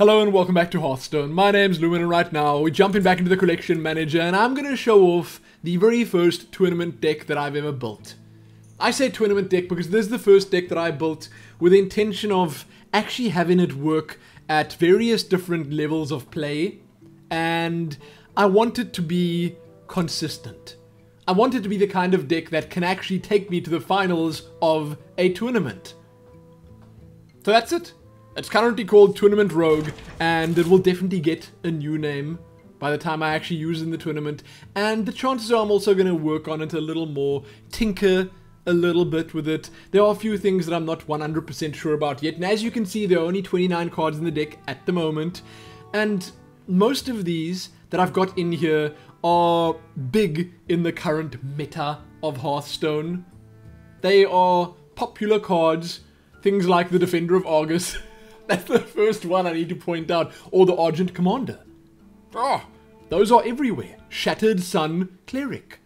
Hello and welcome back to Hearthstone. My name's Lumin and right now we're jumping back into the collection manager and I'm going to show off the very first tournament deck that I've ever built. I say tournament deck because this is the first deck that I built with the intention of actually having it work at various different levels of play, and I want it to be consistent. I want it to be the kind of deck that can actually take me to the finals of a tournament. So that's it. It's currently called Tournament Rogue, and it will definitely get a new name by the time I actually use it in the tournament. And the chances are I'm also going to work on it a little more, tinker a little bit with it. There are a few things that I'm not 100% sure about yet, and as you can see, there are only 29 cards in the deck at the moment. And most of these that I've got in here are big in the current meta of Hearthstone. They are popular cards, things like the Defender of Argus. That's the first one I need to point out. Or the Argent Commander. Oh, those are everywhere. Shattered Sun Cleric.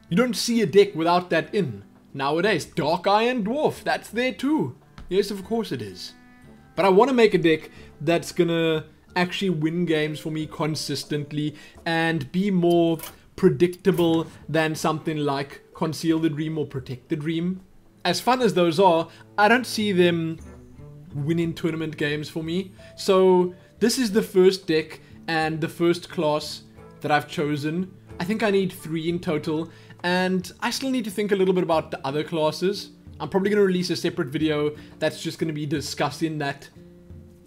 You don't see a deck without that in nowadays. Dark Iron Dwarf, that's there too. Yes, of course it is. But I want to make a deck that's gonna actually win games for me consistently and be more predictable than something like Conceal the Dream or Protect the Dream. As fun as those are, I don't see them winning tournament games for me. So this is the first deck and the first class that I've chosen. I think I need 3 in total, and I still need to think a little bit about the other classes. I'm probably going to release a separate video that's just going to be discussing that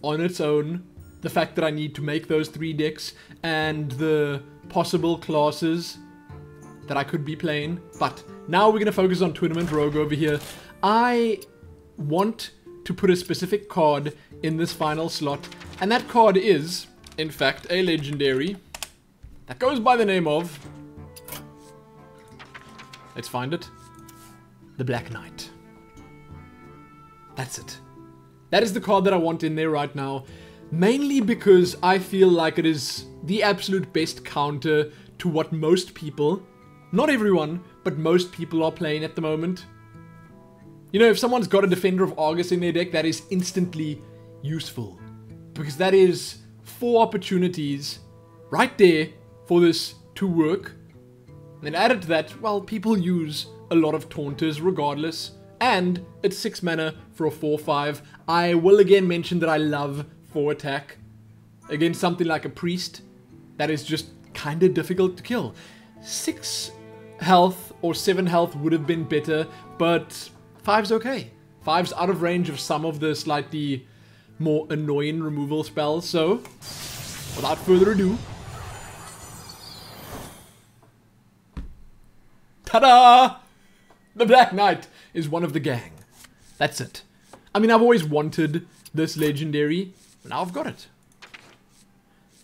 on its own. The fact that I need to make those 3 decks and the possible classes that I could be playing. But now we're going to focus on Tournament Rogue over here. I want to put a specific card in this final slot, and that card is, in fact, a legendary that goes by the name of, let's find it, the Black Knight. That's it. That is the card that I want in there right now, mainly because I feel like it is the absolute best counter to what most people, not everyone, but most people are playing at the moment. You know, if someone's got a Defender of Argus in their deck, that is instantly useful. Because that is 4 opportunities right there for this to work. And then added to that, well, people use a lot of Taunters regardless. And it's 6 mana for a 4/5. I will again mention that I love 4 attack against something like a Priest that is just kind of difficult to kill. 6 health or 7 health would have been better, but 5's okay. 5's out of range of some of the slightly more annoying removal spells. So, without further ado, ta-da! The Black Knight is one of the gang. That's it. I mean, I've always wanted this legendary, but now I've got it.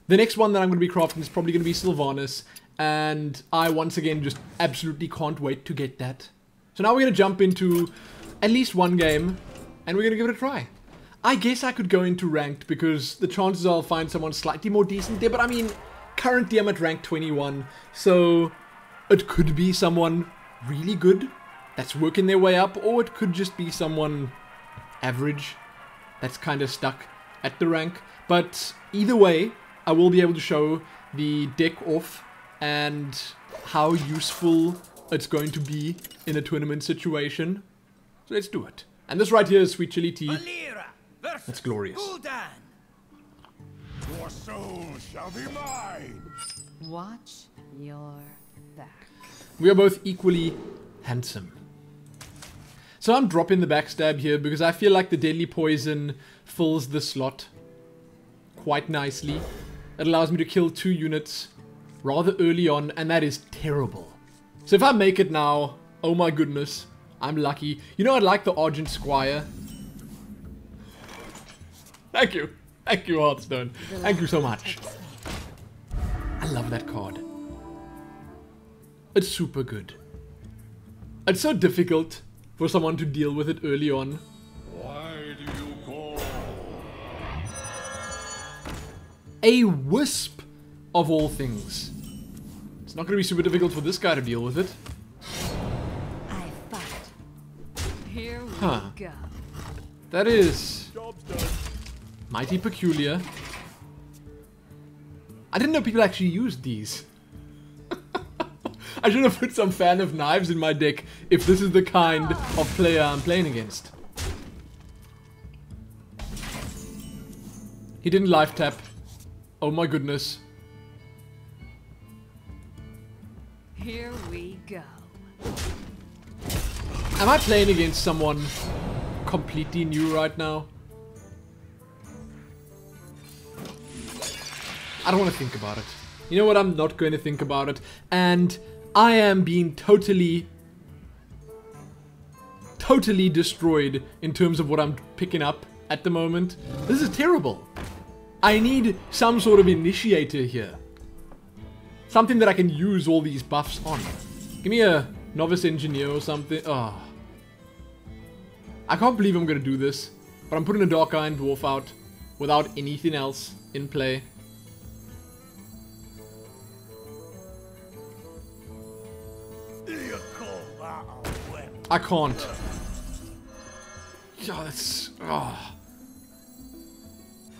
The next one that I'm going to be crafting is probably going to be Sylvanas, and I once again just absolutely can't wait to get that. So now we're going to jump into at least one game, and we're going to give it a try. I guess I could go into ranked, because the chances are I'll find someone slightly more decent there, but I mean, currently I'm at rank 21, so it could be someone really good that's working their way up, or it could just be someone average that's kind of stuck at the rank. But either way, I will be able to show the deck off and how useful it's going to be in a tournament situation. So let's do it. And this right here is Sweet Chili Tea. That's glorious. Your soul shall be mine. Watch your back. We are both equally handsome. So I'm dropping the backstab here because I feel like the Deadly Poison fills the slot quite nicely. It allows me to kill 2 units rather early on, and that is terrible. So if I make it now, oh my goodness, I'm lucky. You know, I'd like the Argent Squire. Thank you. Thank you, Hearthstone. Thank you so much. I love that card. It's super good. It's so difficult for someone to deal with it early on. Why do you call? A Wisp, of all things. It's not going to be super difficult for this guy to deal with it. I fight. Here we Huh. go. That is Job's done. Mighty Peculiar. I didn't know people actually used these. I should have put some Fan of Knives in my deck if this is the kind of player I'm playing against. He didn't life tap. Oh my goodness. Here we go. Am I playing against someone completely new right now? I don't want to think about it. You know what? I'm not going to think about it. And I am being totally destroyed in terms of what I'm picking up at the moment. This is terrible. I need some sort of initiator here. Something that I can use all these buffs on. Give me a Novice Engineer or something. Oh. I can't believe I'm going to do this. But I'm putting a Dark Iron Dwarf out without anything else in play. I can't. Yeah, that's... Oh.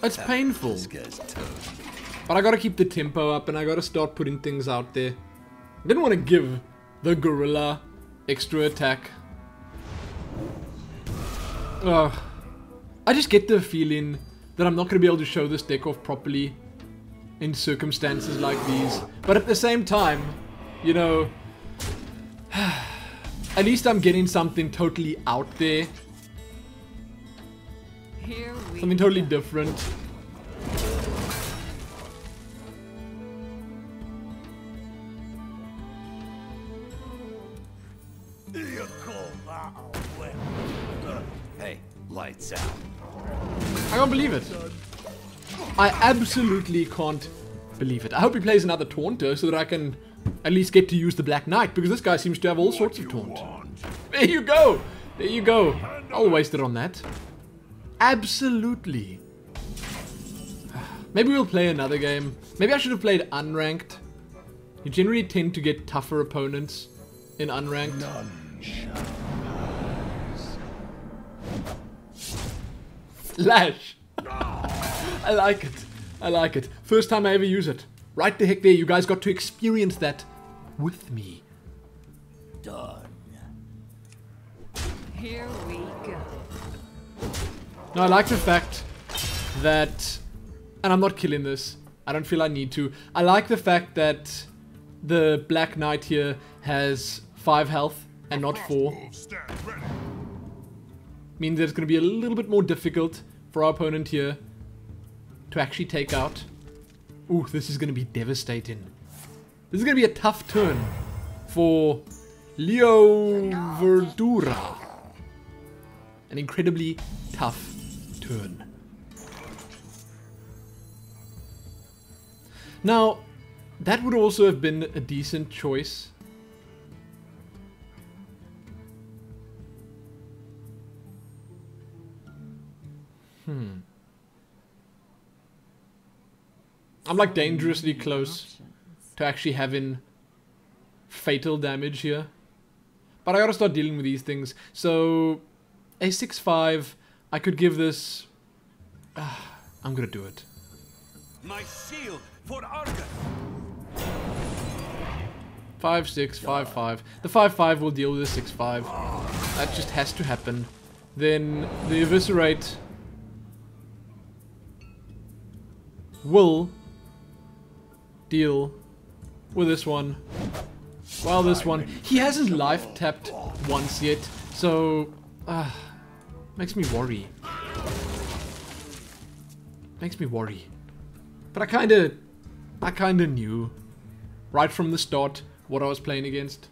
It's painful. But I gotta keep the tempo up and I gotta start putting things out there. I didn't want to give the gorilla extra attack. I just get the feeling that I'm not gonna be able to show this deck off properly in circumstances like these. But at the same time, you know, at least I'm getting something totally out there. Something totally different. Hey, lights out. I can't believe it. I absolutely can't believe it. I hope he plays another Taunter so that I can at least get to use the Black Knight, because this guy seems to have all sorts of taunt. There you go. There you go. I'll waste it on that. Absolutely. Maybe we'll play another game. Maybe I should have played unranked. You generally tend to get tougher opponents in unranked. Flash. I like it. I like it. First time I ever use it. Right the heck there. You guys got to experience that with me. Done. Here we go. No, I like the fact that, and I'm not killing this, I don't feel I need to. I like the fact that the Black Knight here has 5 health and not 4. Means that it's going to be a little bit more difficult for our opponent here to actually take out. Ooh, this is going to be devastating. This is going to be a tough turn for Leo Verdura. An incredibly tough turn. Now, that would also have been a decent choice. I'm like dangerously close to actually having fatal damage here. But I gotta start dealing with these things. So, a 6-5, I could give this... I'm gonna do it. My shield for Argus. 5-6, 5-5. The 5-5 will deal with the 6-5. That just has to happen. Then the Eviscerate will deal with this one. Well, this one, he hasn't life tapped once yet, so makes me worry. Makes me worry. But I kinda knew right from the start what I was playing against.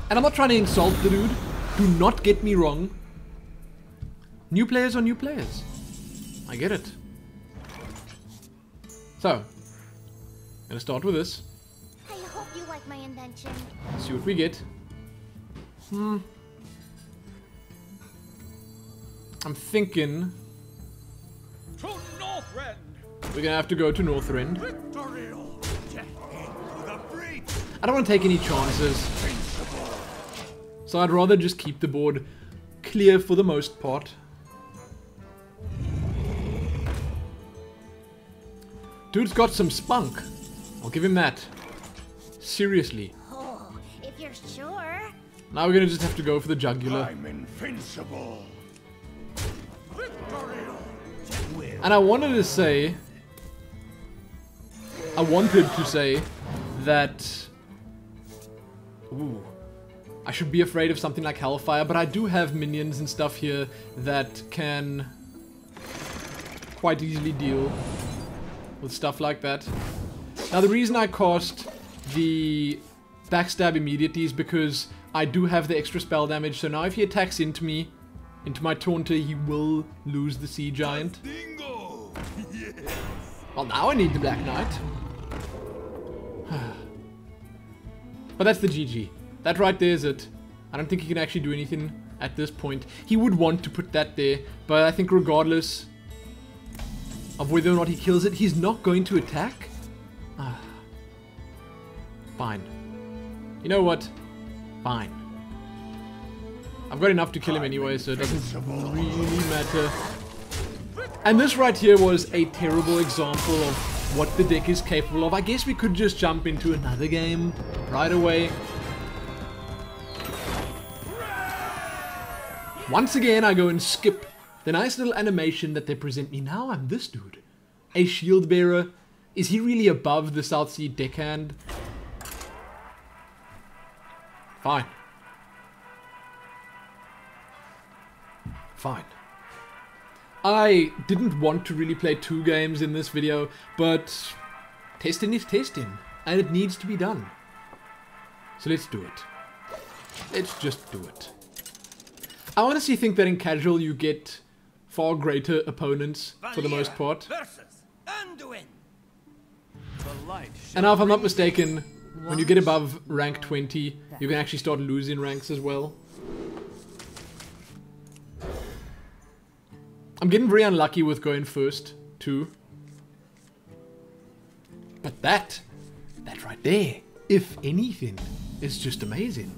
And I'm not trying to insult the dude. Do not get me wrong. New players are new players. I get it. So, I'm gonna start with this. I hope you like my invention. See what we get. I'm thinking To Northrend. we're gonna have to go to Northrend. Victory. Get into the breach. I don't want to take any chances. So I'd rather just keep the board clear for the most part. Dude's got some spunk. I'll give him that. Seriously. Oh, if you're sure. Now we're gonna just have to go for the jugular. I'm invincible. And I wanted to say that... Ooh. I should be afraid of something like Hellfire, but I do have minions and stuff here that can quite easily deal with stuff like that. Now the reason I cast the backstab immediately is because I do have the extra spell damage, so now if he attacks into me, into my taunter, he will lose the Sea Giant. Dingo. Yes. Well, now I need the Black Knight. But that's the GG. That right there is it. I don't think he can actually do anything at this point. He would want to put that there, but I think regardless of whether or not he kills it, he's not going to attack. Fine. You know what? Fine. I've got enough to kill him anyway, so it doesn't really matter. And this right here was a terrible example of what the deck is capable of. I guess we could just jump into another game right away. Once again, I go and skip the nice little animation that they present me. Now I'm this dude. A shield bearer. Is he really above the South Sea deckhand? Fine. Fine. I didn't want to really play 2 games in this video, but testing is testing, and it needs to be done. So let's do it. Let's just do it. I honestly think that in casual you get far greater opponents for the most part. And now if I'm not mistaken, when you get above rank 20, you can actually start losing ranks as well. I'm getting very unlucky with going first, too. But that right there, if anything, is just amazing.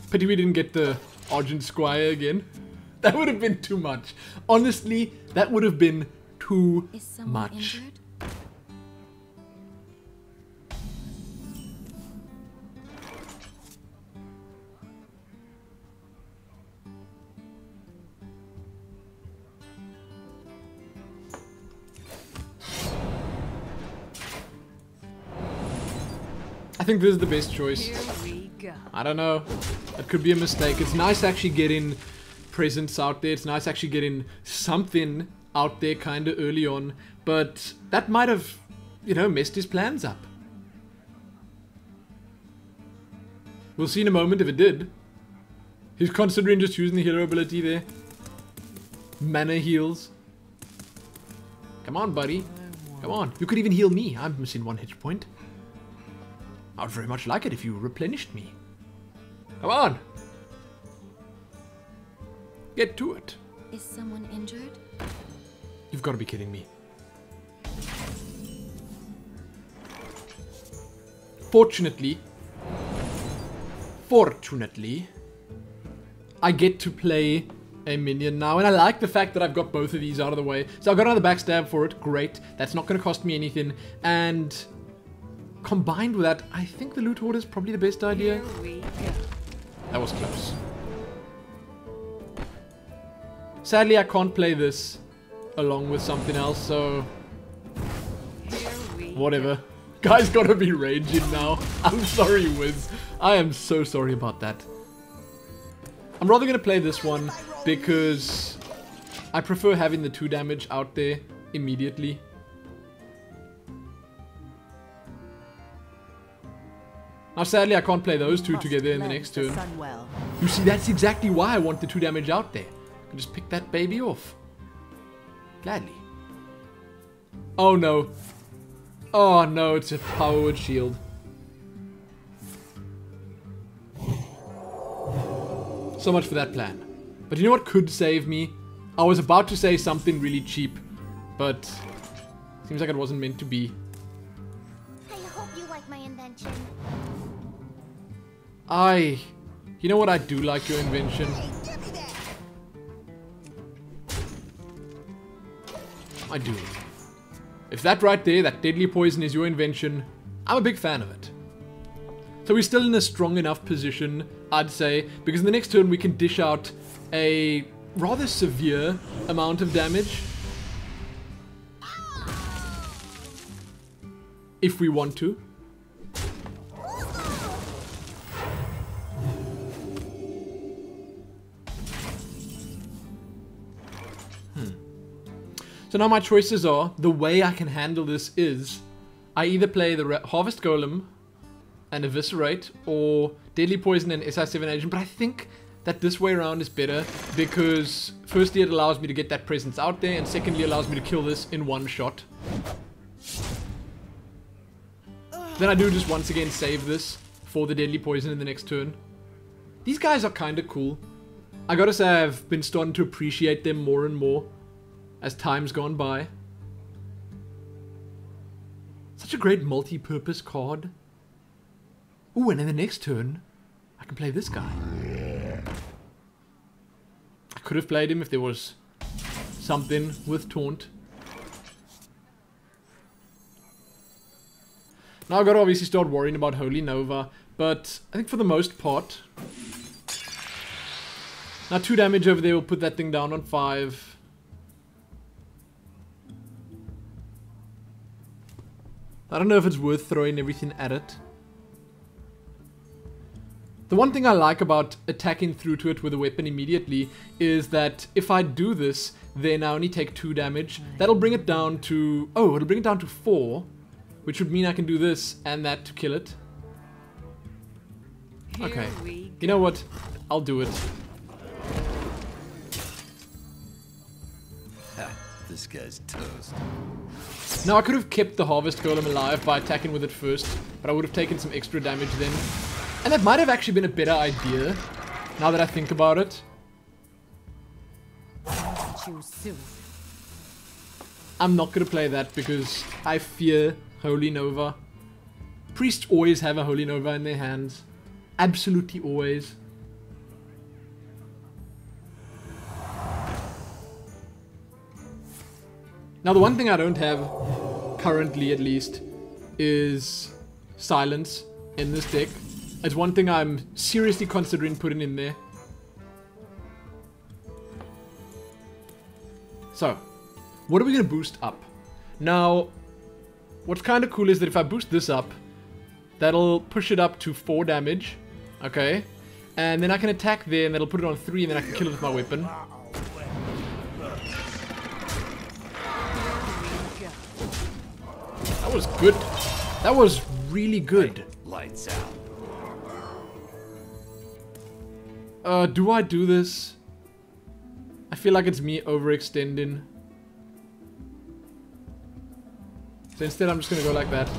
Pity we didn't get the Argent Squire again. That would have been too much. Honestly, that would have been too much. Injured? I think this is the best choice. Here we go. I don't know. It could be a mistake. It's nice actually getting presents out there. It's nice actually getting something out there kind of early on. But that might have, you know, messed his plans up. We'll see in a moment if it did. He's considering just using the hero ability there. Mana heals. Come on, buddy. Come on. You could even heal me. I'm missing 1 hit point. I would very much like it if you replenished me. Come on. Get to it. Is someone injured? You've got to be kidding me. Fortunately, I get to play a minion now, and I like the fact that I've got both of these out of the way. So I've got another backstab for it. Great. That's not going to cost me anything. And combined with that, I think the loot hoard is probably the best idea. Here we go. That was close. Sadly, I can't play this along with something else, so Here we whatever. Guy's gotta be raging now. I'm sorry, Wiz. I am so sorry about that. I'm rather gonna play this one because I prefer having the 2 damage out there immediately. Now, sadly, I can't play those 2 together in the next turn. You see, that's exactly why I want the 2 damage out there. I can just pick that baby off. Gladly. Oh, no. Oh, no, it's a powered shield. So much for that plan. But you know what could save me? I was about to say something really cheap, but seems like it wasn't meant to be. I hope you like my invention. You know what, I do like your invention. I do. If that right there, that deadly poison is your invention, I'm a big fan of it. So we're still in a strong enough position, I'd say, because in the next turn we can dish out a rather severe amount of damage. If we want to. So now my choices are, the way I can handle this is, I either play the Harvest Golem and Eviscerate, or Deadly Poison and SI7 Agent, but I think that this way around is better, because firstly it allows me to get that presence out there, and secondly allows me to kill this in one shot. Then I do just once again save this for the Deadly Poison in the next turn. These guys are kinda cool. I gotta say I've been starting to appreciate them more and more as time's gone by. Such a great multi-purpose card. Ooh, and in the next turn, I can play this guy. I could have played him if there was something with Taunt. Now I've got to obviously start worrying about Holy Nova, but I think for the most part... Now 2 damage over there will put that thing down on 5. I don't know if it's worth throwing everything at it. The one thing I like about attacking through to it with a weapon immediately is that if I do this, then I only take 2 damage. That'll bring it down to... Oh, it'll bring it down to 4. Which would mean I can do this and that to kill it. Okay. You know what? I'll do it. This guy's toast. Now I could have kept the Harvest Golem alive by attacking with it first, but I would have taken some extra damage then. And that might have actually been a better idea, now that I think about it. I'm not gonna play that because I fear Holy Nova. Priests always have a Holy Nova in their hands. Absolutely always. Now the one thing I don't have, currently at least, is Silence in this deck. It's one thing I'm seriously considering putting in there. So, what are we going to boost up? Now, what's kind of cool is that if I boost this up, that'll push it up to 4 damage. Okay? And then I can attack there and that'll put it on 3 and then I can kill it with my weapon. That was good. That was really good. Lights out. Do I do this? I feel like it's me overextending. So instead I'm just gonna go like that.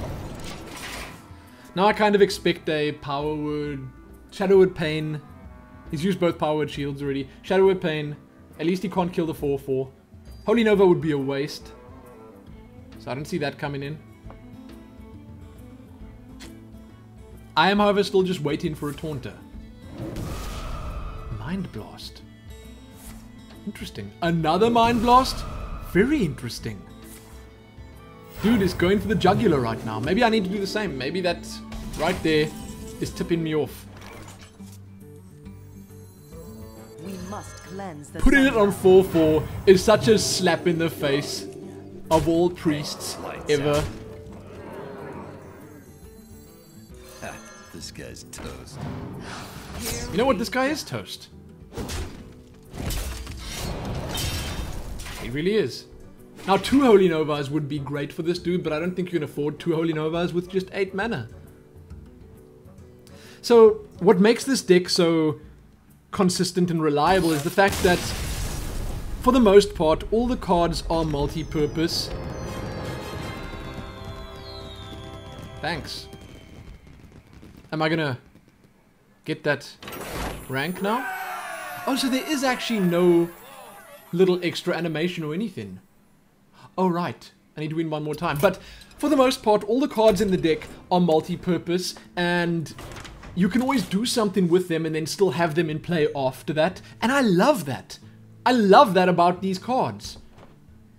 Now I kind of expect a Power Word, Shadow Word Pain. He's used both Power Word shields already. Shadow Word Pain. At least he can't kill the 4/4. Holy Nova would be a waste. So I don't see that coming in. I am, however, still just waiting for a Taunter. Mind Blast. Interesting. Another Mind Blast? Very interesting. Dude is going for the jugular right now. Maybe I need to do the same. Maybe that right there is tipping me off. We must cleanse the Putting it on 4/4 is such a slap in the face of all priests ever. This guy's toast. You know what? This guy is toast. He really is. Now 2 Holy Novas would be great for this dude, but I don't think you can afford 2 Holy Novas with just 8 mana. So what makes this deck so consistent and reliable is the fact that for the most part all the cards are multi-purpose. Thanks. Am I gonna get that rank now? Oh, so there is actually no little extra animation or anything. Oh, right. I need to win one more time. But for the most part, all the cards in the deck are multi-purpose, and you can always do something with them and then still have them in play after that. And I love that. I love that about these cards.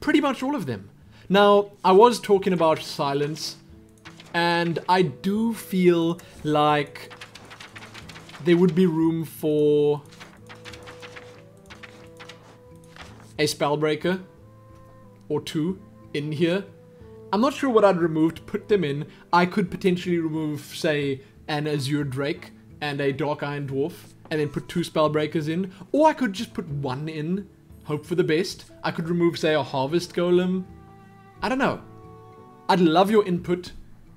Pretty much all of them. Now, I was talking about silence, and I do feel like there would be room for a spellbreaker or two in here. I'm not sure what I'd remove to put them in. I could potentially remove, say, an Azure Drake and a Dark Iron Dwarf, and then put 2 spellbreakers in. Or I could just put 1 in, hope for the best. I could remove, say, a Harvest Golem. I don't know. I'd love your input,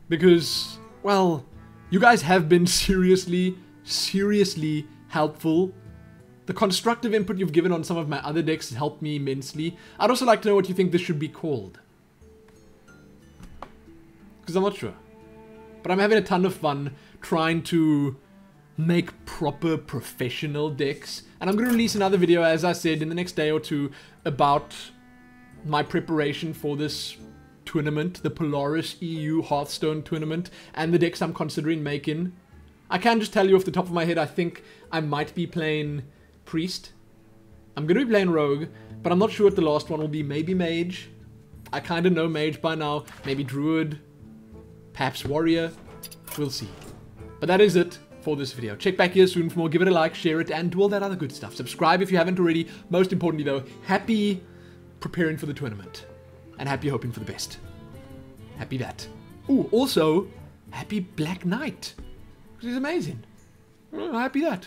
because, well, you guys have been seriously helpful. The constructive input you've given on some of my other decks has helped me immensely. I'd also like to know what you think this should be called, because I'm not sure. But I'm having a ton of fun trying to make proper professional decks. And I'm going to release another video, as I said, in the next day or two about my preparation for this tournament, the Polaris EU Hearthstone tournament, and the decks I'm considering making. I can just tell you off the top of my head, I think I might be playing Priest. I'm going to be playing Rogue, but I'm not sure what the last one will be. Maybe Mage. I kind of know Mage by now. Maybe Druid. Perhaps Warrior. We'll see. But that is it for this video. Check back here soon for more. Give it a like, share it, and do all that other good stuff. Subscribe if you haven't already. Most importantly though, happy preparing for the tournament. And happy hoping for the best. Happy that. Ooh, also, happy Black Knight. Which is amazing. Oh, happy that.